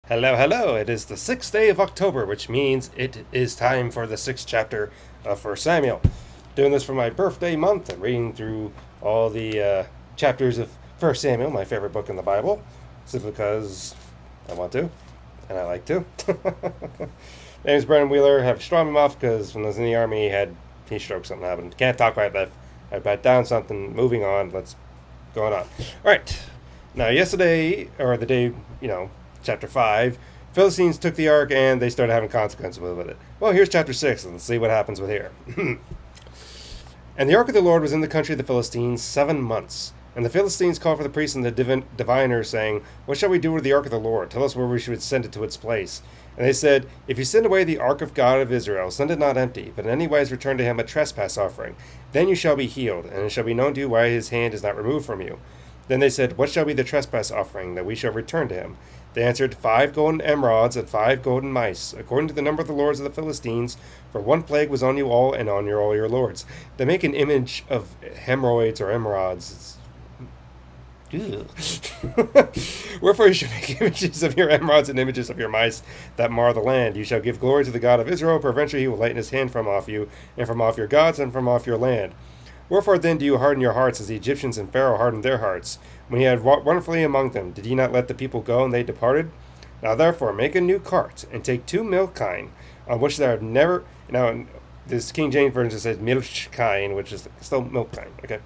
Hello, hello. It is the 6th day of October, which means it is time for the 6th chapter of 1 Samuel. Doing this for my birthday month and reading through all the chapters of 1 Samuel, my favorite book in the Bible, simply because I want to, and I like to. My name is Brendan Wheeler. I have strong mouth because when I was in the Army, he had heat stroke, something happened. Can't talk right left. I bat down something, moving on, let's go on. Alright, now yesterday, or the day, chapter 5, Philistines took the ark and they started having consequences with it. Well, here's chapter 6, and let's see what happens with here. And the ark of the Lord was in the country of the Philistines 7 months. And the Philistines called for the priests and the diviners, saying, "What shall we do with the ark of the Lord? Tell us where we should send it to its place." And they said, "If you send away the ark of God of Israel, send it not empty, but in any wise return to him a trespass offering. Then you shall be healed, and it shall be known to you why his hand is not removed from you." Then they said, "What shall be the trespass offering that we shall return to him?" They answered, 5 golden emerods and 5 golden mice, according to the number of the lords of the Philistines, for one plague was on you all and on all your lords. They make an image of hemorrhoids or emerods. Wherefore you shall make images of your emerods and images of your mice that mar the land. You shall give glory to the God of Israel, peradventure he will lighten his hand from off you, and from off your gods, and from off your land. Wherefore then do you harden your hearts, as the Egyptians and Pharaoh hardened their hearts? When he had wrought wonderfully among them, did he not let the people go, and they departed? Now therefore make a new cart, and take 2 milch kine, on which there have never... Now, this King James Version says milch kine, which is still milk kine, okay?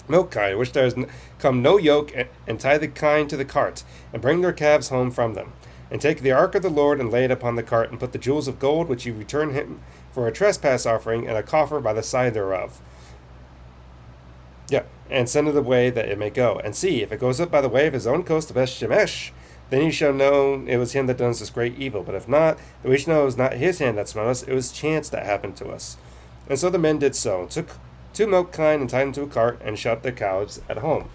Milk kine, which there has come no yoke, and tie the kine to the cart, and bring their calves home from them. And take the ark of the Lord, and lay it upon the cart, and put the jewels of gold, which you return him for a trespass offering, and a coffer by the side thereof. And send it away that it may go. And see, if it goes up by the way of his own coast to Beth-Shemesh, then you shall know it was him that done this great evil. But if not, then we shall know it was not his hand that smote us, it was chance that happened to us. And so the men did so, and took 2 milch kine, and tied them to a cart, and shut their cows at home.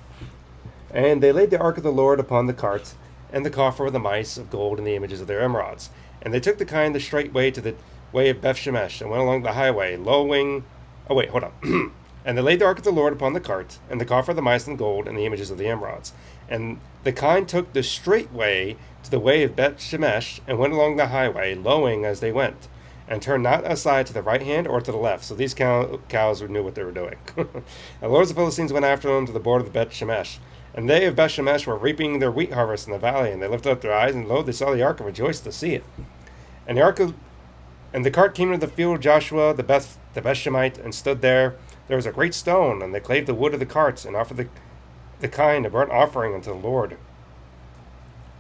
And they laid the ark of the Lord upon the cart, and the coffer of the mice of gold, and the images of their emerods. And they took the kine the straight way to the way of Beth-Shemesh, and went along the highway, lowing... Oh, wait, hold on. And they laid the ark of the Lord upon the cart, and the coffer of the mice and gold, and the images of the emerods. And the kine took the straight way to the way of Beth-Shemesh, and went along the highway, lowing as they went, and turned not aside to the right hand or to the left. So these cows knew what they were doing. And the lords of the Philistines went after them to the border of Beth-Shemesh. And they of Beth-Shemesh were reaping their wheat harvest in the valley, and they lifted up their eyes, and lo, they saw the ark, and rejoiced to see it. And the cart came into the field of Joshua the Beth-Shemite, and stood there. There was a great stone, and they clave the wood of the carts, and offered the kine a burnt offering unto the Lord.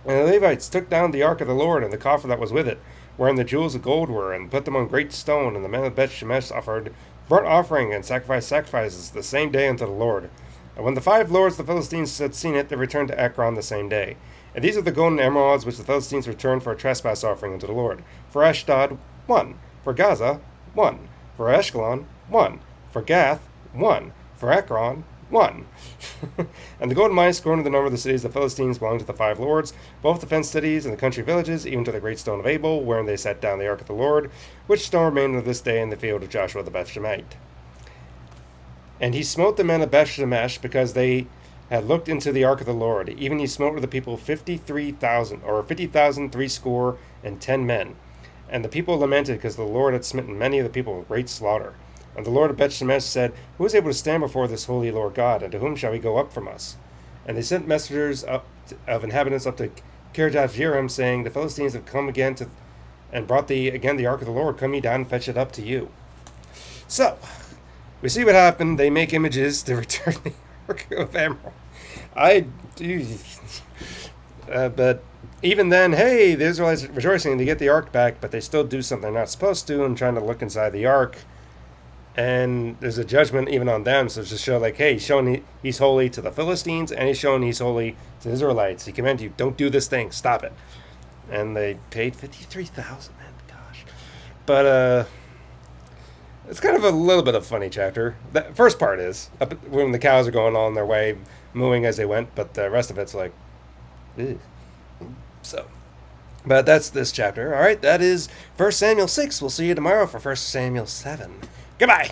And the Levites took down the ark of the Lord, and the coffer that was with it, wherein the jewels of gold were, and put them on great stone. And the men of Beth-Shemesh offered burnt offering and sacrifices the same day unto the Lord. And when the 5 lords of the Philistines had seen it, they returned to Ekron the same day. And these are the golden emerods which the Philistines returned for a trespass offering unto the Lord. For Ashdod, 1. For Gaza, 1. For Ashkelon, 1. For Gath, 1. For Ekron, 1. And the golden mice, according to the number of the cities of the Philistines, belonged to the 5 lords, both the fenced cities and the country villages, even to the great stone of Abel, wherein they set down the ark of the Lord, which stone remained to this day in the field of Joshua the Beth-Shemite. And he smote the men of Beth-Shemesh, because they had looked into the ark of the Lord. Even he smote with the people 53,000, or 50,000 60 men. And the people lamented, because the Lord had smitten many of the people with great slaughter. And the Lord of Beth-Shemesh said, "Who is able to stand before this holy Lord God, and to whom shall we go up from us?" And they sent messengers of inhabitants up to Kirjath-jearim, saying, "The Philistines have come again and brought again the ark of the Lord. Come ye down and fetch it up to you." So, we see what happened. They make images to return the ark of emerald. But even then, hey, the Israelites are rejoicing to get the ark back, but they still do something they're not supposed to, and trying to look inside the ark. And there's a judgment even on them, so it's just show like, hey, he's showing he's holy to the Philistines, and he's showing he's holy to the Israelites. He commanded you, don't do this thing, stop it. And they paid 53,000, man, gosh. But it's kind of a little bit of a funny chapter. The first part is when the cows are going on their way, mooing as they went, but the rest of it's like, ew. So, but that's this chapter. All right, that is 1 Samuel 6. We'll see you tomorrow for 1 Samuel 7. Goodbye.